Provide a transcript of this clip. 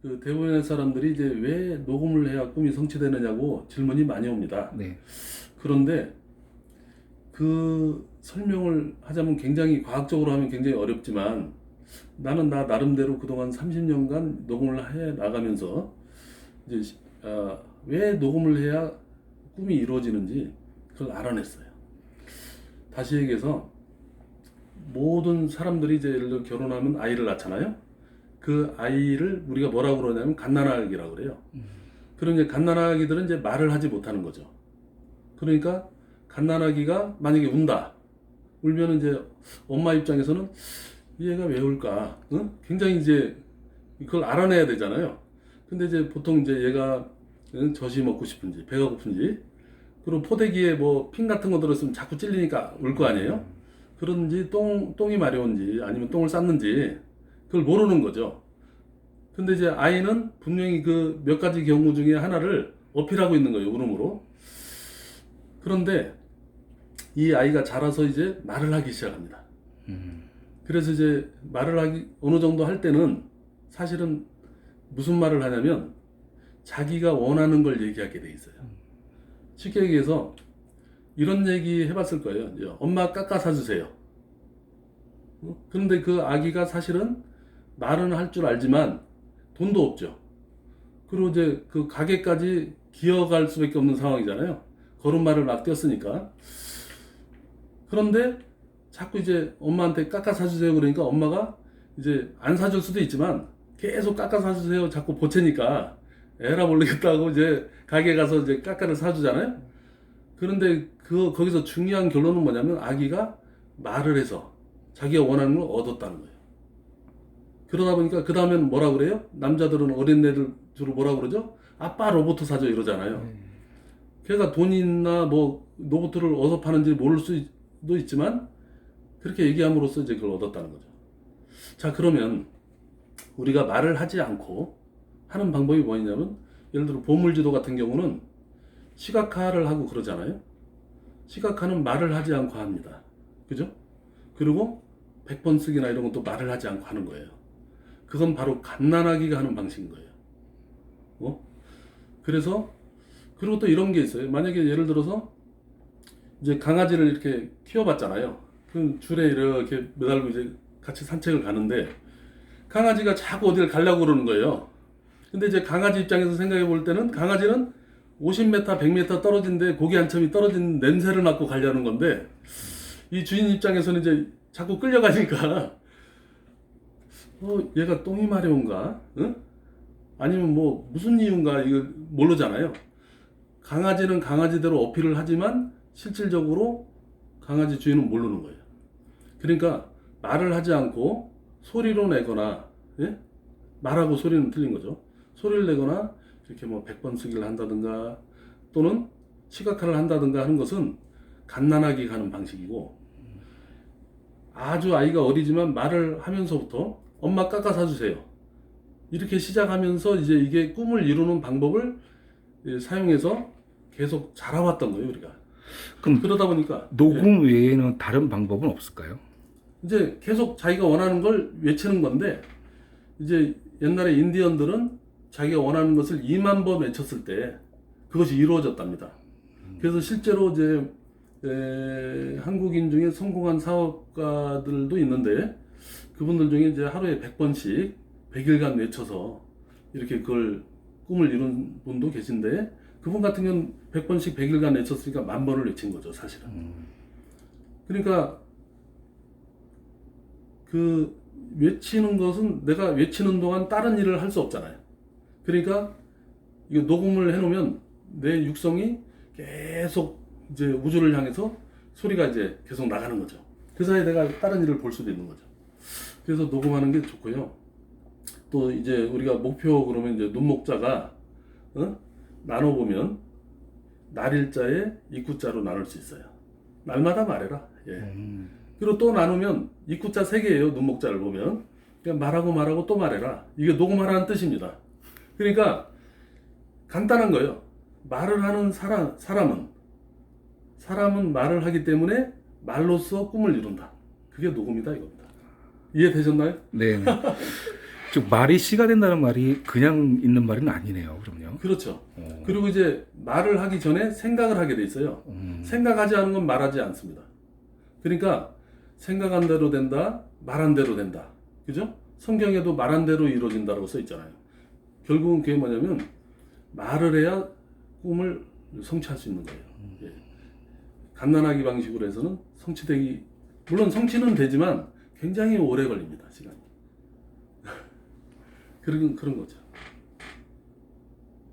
그 대부분의 사람들이 이제 왜 녹음을 해야 꿈이 성취되느냐고 질문이 많이 옵니다. 네. 그런데 그 설명을 하자면 굉장히 과학적으로 하면 굉장히 어렵지만 나는 나 나름대로 그동안 30년간 녹음을 해 나가면서 이제 왜 녹음을 해야 꿈이 이루어지는지 그걸 알아냈어요. 다시 얘기해서 모든 사람들이 이제 예를 들어 결혼하면 아이를 낳잖아요. 그 아이를 우리가 뭐라고 그러냐면 갓난아기라고 그래요. 그런 이제 갓난아기들은 이제 말을 하지 못하는 거죠. 그러니까 갓난아기가 만약에 운다. 울면 이제 엄마 입장에서는 얘가 왜 울까? 응? 굉장히 이제 그걸 알아내야 되잖아요. 근데 이제 보통 이제 얘가 젖이 먹고 싶은지 배가 고픈지 그리고 포대기에 뭐 핀 같은 거 들었으면 자꾸 찔리니까 울 거 아니에요? 그런지 똥이 마려운지 아니면 똥을 쌌는지 그걸 모르는 거죠. 근데 이제 아이는 분명히 그 몇 가지 경우 중에 하나를 어필하고 있는 거예요, 울음으로. 그런데 이 아이가 자라서 이제 말을 하기 시작합니다. 그래서 이제 말을 하기 어느 정도 할 때는 사실은 무슨 말을 하냐면 자기가 원하는 걸 얘기하게 돼 있어요. 쉽게 얘기해서 이런 얘기 해봤을 거예요. 이제 엄마 깎아 사주세요. 그런데 그 아기가 사실은 말은 할 줄 알지만 돈도 없죠. 그리고 이제 그 가게까지 기어갈 수밖에 없는 상황이잖아요. 걸음마를 막 뛰었으니까. 그런데 자꾸 이제 엄마한테 깎아 사주세요 그러니까 엄마가 이제 안 사줄 수도 있지만 계속 깎아 사주세요 자꾸 보채니까 에라 모르겠다고 이제 가게 가서 이제 깎아를 사주잖아요. 그런데 거기서 중요한 결론은 뭐냐면 아기가 말을 해서 자기가 원하는 걸 얻었다는 거예요. 그러다 보니까 그 다음에는 뭐라 그래요? 남자들은 어린애들 주로 뭐라 그러죠? 아빠 로봇 사줘 이러잖아요. 걔가 돈이나 뭐 로봇을 어디서 파는지 모를 수도 있지만 그렇게 얘기함으로써 이제 그걸 얻었다는 거죠. 자, 그러면 우리가 말을 하지 않고 하는 방법이 뭐냐면 예를 들어 보물지도 같은 경우는 시각화를 하고 그러잖아요. 시각화는 말을 하지 않고 합니다. 그죠? 그리고 100번 쓰기나 이런 것도 말을 하지 않고 하는 거예요. 그건 바로 갓난아기가 하는 방식인 거예요. 그래서 그리고 또 이런 게 있어요. 만약에 예를 들어서 이제 강아지를 이렇게 키워봤잖아요. 그 줄에 이렇게 매달고 이제 같이 산책을 가는데 강아지가 자꾸 어디를 가려고 그러는 거예요. 근데 이제 강아지 입장에서 생각해 볼 때는 강아지는 50m, 100m 떨어진데 고기 한 첨이 떨어진 냄새를 맡고 가려는 건데 이 주인 입장에서는 이제 자꾸 끌려가니까 얘가 똥이 마려운가? 응? 아니면 뭐 무슨 이유인가 이거 모르잖아요. 강아지는 강아지대로 어필을 하지만 실질적으로 강아지 주인은 모르는 거예요. 그러니까 말을 하지 않고 소리로 내거나 예? 말하고 소리는 틀린 거죠. 소리를 내거나 이렇게 뭐 100번 쓰기를 한다든가 또는 시각화를 한다든가 하는 것은 갓난아기 가는 방식이고 아주 아이가 어리지만 말을 하면서부터 엄마 깎아 사주세요. 이렇게 시작하면서 이제 이게 꿈을 이루는 방법을 사용해서 계속 자라왔던 거예요, 우리가. 그럼 그러다 보니까 녹음 외에는 다른 방법은 없을까요? 이제 계속 자기가 원하는 걸 외치는 건데 이제 옛날에 인디언들은 자기가 원하는 것을 2만 번 외쳤을 때 그것이 이루어졌답니다. 그래서 실제로 이제 한국인 중에 성공한 사업가들도 있는데 그분들 중에 이제 하루에 100번씩 100일간 외쳐서 이렇게 그걸 꿈을 이룬 분도 계신데 그분 같은 경우는 100번씩 100일간 외쳤으니까 10,000번을 외친 거죠, 사실은. 그러니까 그 외치는 것은 내가 외치는 동안 다른 일을 할 수 없잖아요. 그러니까 이거 녹음을 해놓으면 내 육성이 계속 이제 우주를 향해서 소리가 이제 계속 나가는 거죠. 그 사이에 내가 다른 일을 볼 수도 있는 거죠. 그래서 녹음하는 게 좋고요. 또 이제 우리가 목표 그러면 이제 눈목자가 나눠보면 날일자에 입구자로 나눌 수 있어요. 날마다 말해라. 예. 그리고 또 나누면 입구자 3개예요. 눈목자를 보면. 그냥 말하고 또 말해라. 이게 녹음하라는 뜻입니다. 그러니까 간단한 거예요. 말을 하는 사람은 말을 하기 때문에 말로써 꿈을 이룬다. 그게 녹음이다 이겁니다. 이해되셨나요? 네. 즉 말이 씨가 된다는 말이 그냥 있는 말은 아니네요. 그럼요. 그렇죠. 어. 그리고 이제 말을 하기 전에 생각을 하게 돼 있어요. 생각하지 않은 건 말하지 않습니다. 그러니까 생각한 대로 된다, 말한 대로 된다. 그죠? 성경에도 말한 대로 이루어진다라고 써 있잖아요. 결국은 그게 뭐냐면 말을 해야 꿈을 성취할 수 있는 거예요. 예. 갓난아기 방식으로 해서는 성취되기, 물론 성취는 되지만 굉장히 오래 걸립니다, 시간이. 그런 거죠.